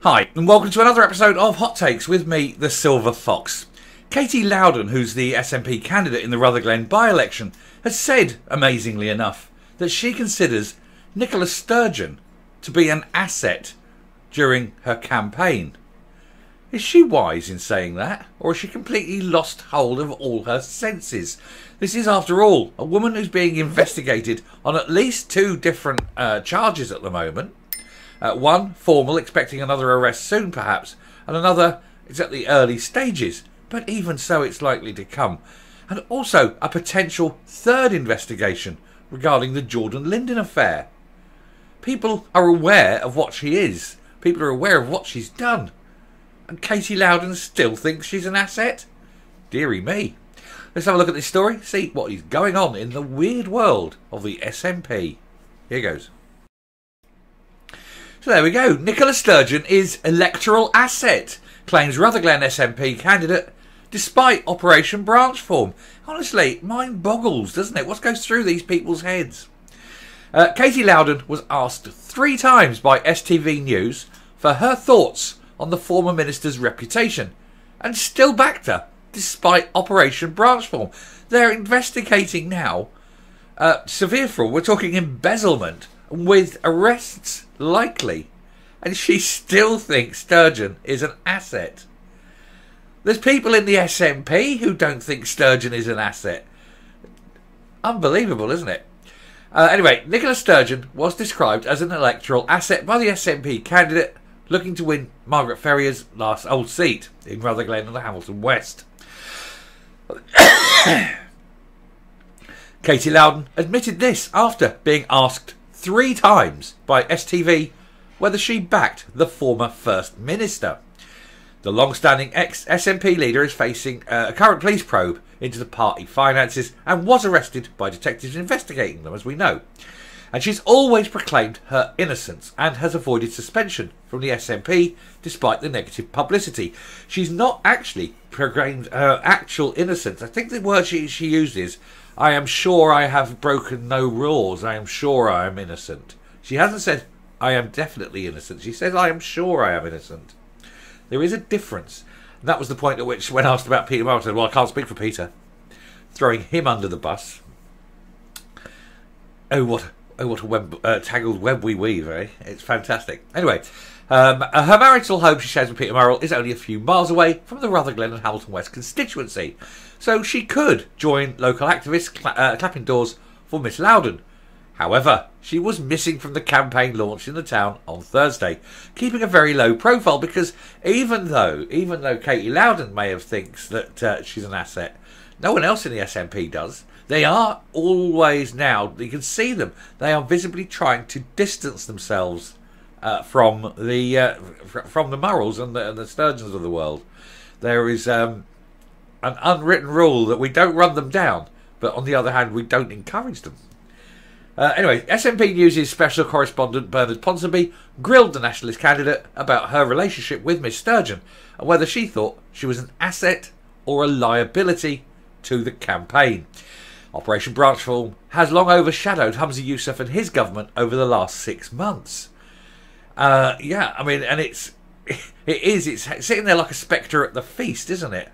Hi, and welcome to another episode of Hot Takes with me, the Silver Fox. Katy Loudon, who's the SNP candidate in the Rutherglen by-election, has said, amazingly enough, that she considers Nicola Sturgeon to be an asset during her campaign. Is she wise in saying that, or has she completely lost hold of all her senses? This is, after all, a woman who's being investigated on at least two different charges at the moment. One, formal, expecting another arrest soon perhaps, and another is at the early stages, but even so it's likely to come. And also a potential third investigation regarding the Jordan Linden affair. People are aware of what she is. People are aware of what she's done. And Katy Loudon still thinks she's an asset? Dearie me. Let's have a look at this story, see what is going on in the weird world of the SNP. Here goes. So there we go. Nicola Sturgeon is electoral asset, claims Rutherglen SNP candidate, despite Operation Branch Form. Honestly, mind boggles, doesn't it? What goes through these people's heads? Katy Loudon was asked 3 times by STV News for her thoughts on the former minister's reputation, and still backed her, despite Operation Branch Form. They're investigating now severe fraud. We're talking embezzlement, with arrests likely, and she still thinks Sturgeon is an asset. There's people in the SNP who don't think Sturgeon is an asset. Unbelievable, isn't it? Anyway, Nicola Sturgeon was described as an electoral asset by the SNP candidate looking to win Margaret Ferrier's last old seat in Rutherglen and the Hamilton West. Katy Loudon admitted this after being asked 3 times by STV whether she backed the former First Minister. The long-standing ex-SNP leader is facing a current police probe into the party finances and was arrested by detectives investigating them, as we know. And she's always proclaimed her innocence and has avoided suspension from the SNP despite the negative publicity. She's not actually proclaimed her actual innocence. I think the word she used is, I am sure I have broken no rules. I am sure I am innocent. She hasn't said, I am definitely innocent. She says, I am sure I am innocent. There is a difference. And that was the point at which, when asked about Peter Martin, said, well, I can't speak for Peter. Throwing him under the bus. Oh, what a tangled web we weave, eh? It's fantastic. Anyway, her marital home, she shares with Peter Murrell, is only a few miles away from the Rutherglen and Hamilton West constituency. So she could join local activists clapping doors for Miss Loudon. However, she was missing from the campaign launch in the town on Thursday, keeping a very low profile because even though Katy Loudon may have thinks that she's an asset, no one else in the SNP does. They are always now, you can see them, they are visibly trying to distance themselves from the Murrells and the Sturgeons of the world. There is an unwritten rule that we don't run them down, but on the other hand, we don't encourage them. Anyway, SNP News' special correspondent Bernard Ponsonby grilled the nationalist candidate about her relationship with Miss Sturgeon and whether she thought she was an asset or a liability to the campaign. Operation Branch Form has long overshadowed Humza Yousaf and his government over the last 6 months. Yeah, I mean, and it's sitting there like a spectre at the feast, isn't it?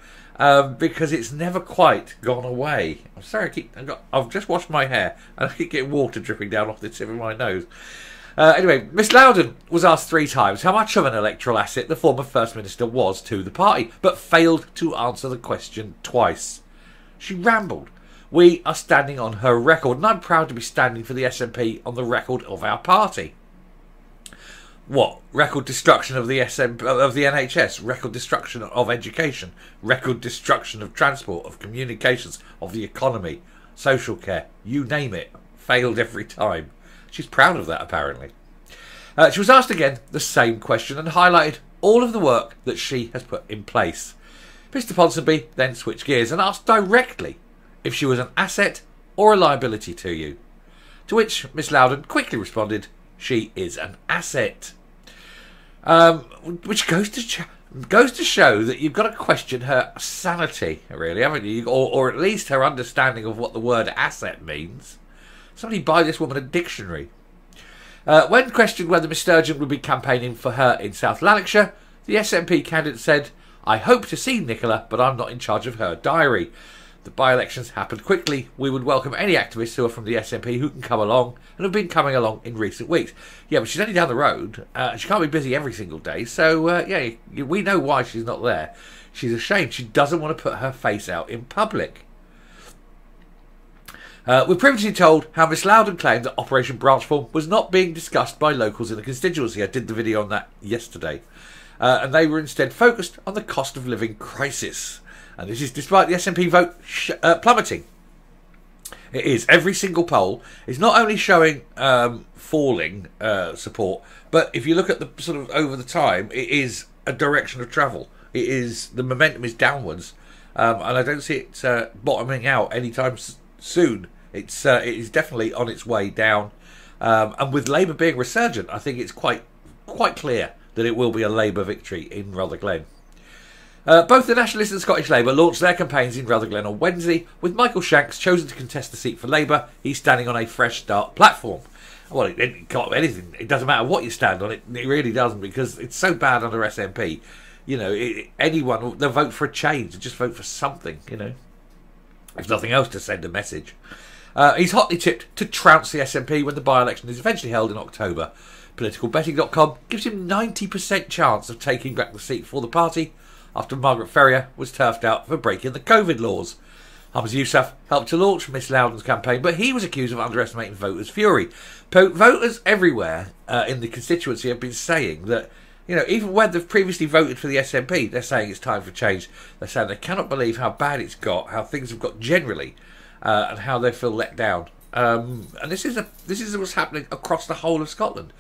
Because it's never quite gone away. I'm sorry, I've just washed my hair and I keep getting water dripping down off the tip of my nose. Anyway, Miss Loudon was asked 3 times how much of an electoral asset the former First Minister was to the party, but failed to answer the question twice. She rambled. We are standing on her record, and I'm proud to be standing for the SNP on the record of our party. What? Record destruction of the NHS, record destruction of education, record destruction of transport, of communications, of the economy, social care, you name it, failed every time. She's proud of that, apparently. She was asked again the same question and highlighted all of the work that she has put in place. Mr. Ponsonby then switched gears and asked directly if she was an asset or a liability to you. To which Miss Loudon quickly responded, she is an asset. Which goes to show that you've got to question her sanity, really, haven't you? Or at least her understanding of what the word asset means. Somebody buy this woman a dictionary. When questioned whether Miss Sturgeon would be campaigning for her in South Lanarkshire, the SNP candidate said, "I hope to see Nicola, but I'm not in charge of her diary. The by-elections happened quickly. We would welcome any activists who are from the SNP who can come along and have been coming along in recent weeks." Yeah, but she's only down the road. She can't be busy every single day. So, yeah, we know why she's not there. She's ashamed. She doesn't want to put her face out in public. We're previously told how Miss Loudon claimed that Operation Branchform was not being discussed by locals in the constituency. I did the video on that yesterday. And they were instead focused on the cost of living crisis. And this is despite the SNP vote plummeting. It is. Every single poll is not only showing falling support, but if you look at the sort of over the time, it is a direction of travel. It is, the momentum is downwards. And I don't see it bottoming out anytime soon. It is definitely on its way down. And with Labour being resurgent, I think it's quite clear that it will be a Labour victory in Rutherglen. Both the Nationalists and Scottish Labour launched their campaigns in Rutherglen on Wednesday, with Michael Shanks chosen to contest the seat for Labour. He's standing on a Fresh Start platform. Well, it can't be anything. It doesn't matter what you stand on. It really doesn't, because it's so bad under SNP. You know, anyone, they'll vote for a change. They'll just vote for something, you know. If nothing else, to send a message. He's hotly tipped to trounce the SNP when the by-election is eventually held in October. PoliticalBetting.com gives him 90% chance of taking back the seat for the party after Margaret Ferrier was turfed out for breaking the COVID laws. Hamza Yousaf helped to launch Miss Loudon's campaign, but he was accused of underestimating voters' fury. Voters everywhere in the constituency have been saying that, you know, even when they've previously voted for the SNP, they're saying it's time for change. They're saying they cannot believe how bad it's got, how things have got generally, and how they feel let down. And this is what's happening across the whole of Scotland.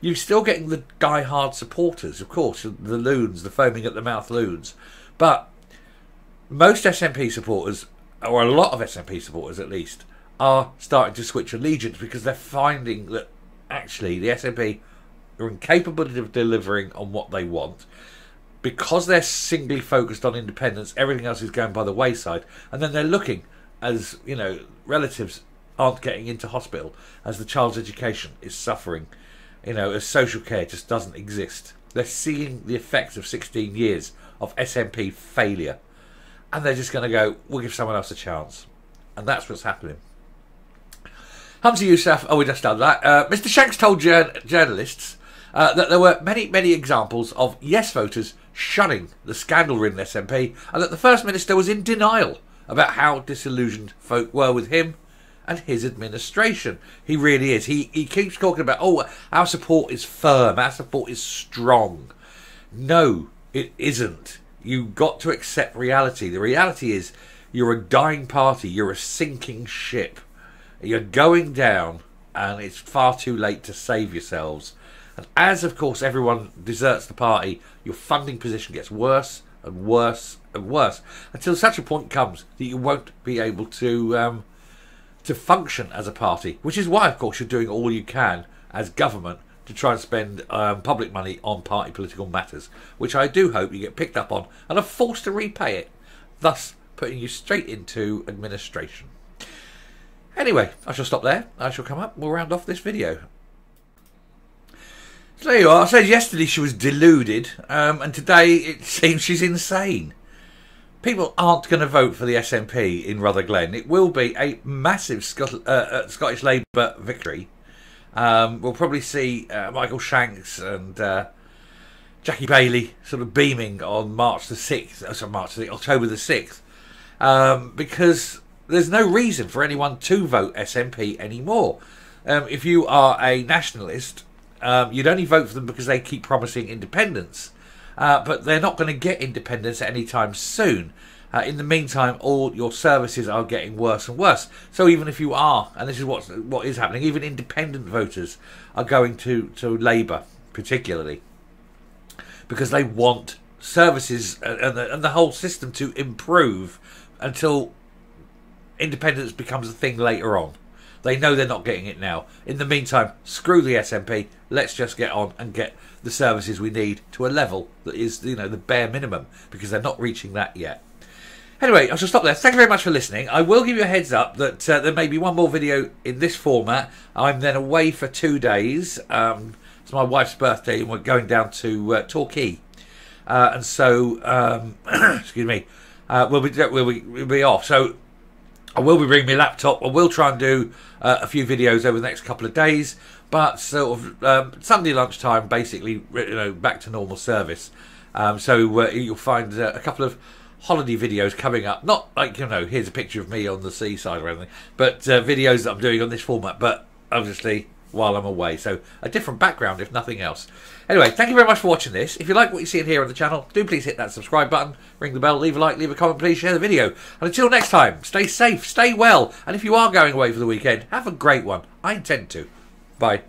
You're still getting the die-hard supporters, of course, the loons, the foaming at the mouth loons. But most SNP supporters, or a lot of SNP supporters at least, are starting to switch allegiance because they're finding that actually the SNP are incapable of delivering on what they want. Because they're singly focused on independence, everything else is going by the wayside. And then they're looking, as you know, relatives aren't getting into hospital, as the child's education is suffering. You know, as social care just doesn't exist. They're seeing the effects of 16 years of SNP failure. And they're just going to go, we'll give someone else a chance. And that's what's happening. Hamza Yousaf, we just done that. Mr. Shanks told journalists that there were many examples of yes voters shunning the scandal-ridden SNP, and that the First Minister was in denial about how disillusioned folk were with him and his administration. He really is. He keeps talking about, oh, our support is firm, our support is strong. No, it isn't. You've got to accept reality. The reality is you're a dying party, you're a sinking ship. You're going down, and it's far too late to save yourselves. And as, of course, everyone deserts the party, your funding position gets worse and worse and worse, until such a point comes that you won't be able to function as a party, which is why, of course, you're doing all you can as government to try and spend public money on party political matters, which I do hope you get picked up on and are forced to repay it, thus putting you straight into administration. Anyway, I shall stop there. I shall come up. We'll round off this video. So there you are. I said yesterday she was deluded, and today it seems she's insane. People aren't going to vote for the SNP in Rutherglen. It will be a massive Scottish Labour victory. We'll probably see Michael Shanks and Jackie Bailey sort of beaming on October the 6th, because there's no reason for anyone to vote SNP anymore. If you are a nationalist, you'd only vote for them because they keep promising independence. But they're not going to get independence any time soon. In the meantime, all your services are getting worse and worse. So even if you are, and this is what is happening, even independent voters are going to Labour, particularly, because they want services and the whole system to improve until independence becomes a thing later on. They know they're not getting it now. In the meantime, screw the SNP. Let's just get on and get the services we need to a level that is, you know, the bare minimum, because they're not reaching that yet. Anyway, I shall stop there. Thank you very much for listening. I will give you a heads up that there may be one more video in this format. I'm then away for 2 days. It's my wife's birthday and we're going down to Torquay. And so, excuse me, we'll be off. So I will be bringing my laptop. I will try and do a few videos over the next couple of days, but sort of Sunday lunchtime, basically, back to normal service. So you'll find a couple of holiday videos coming up. Not like, here's a picture of me on the seaside or anything, but videos that I'm doing on this format, but obviously while I'm away. So a different background, if nothing else. Anyway, thank you very much for watching this. If you like what you see in here on the channel, do please hit that subscribe button, ring the bell, leave a like, leave a comment, please share the video. And until next time, stay safe, stay well, and if you are going away for the weekend, have a great one. I intend to. Bye.